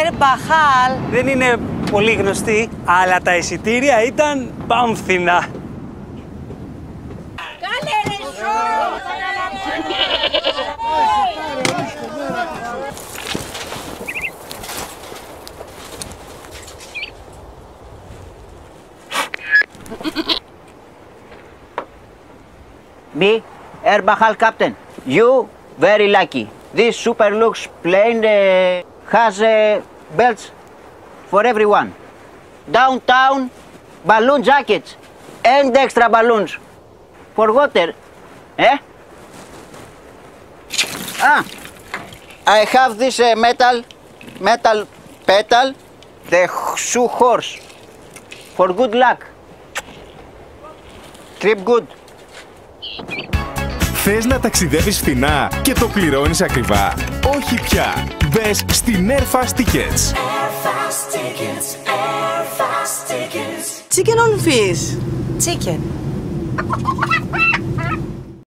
Ερμπαχάλ. Δεν είναι πολύ γνωστή, αλλά τα εισιτήρια ήταν πάμφθηνα. Me, Erbahal captain. You very lucky. This super lux plane has belts for everyone. Downtown balloon jackets and extra balloons for water. I have this metal pedal, the shoe horse for good luck. Trip good. Θες να ταξιδεύεις φθηνά και το πληρώνεις ακριβά? Όχι πια! Μπες στην Airfast Tickets. Chicken on fish. Chicken.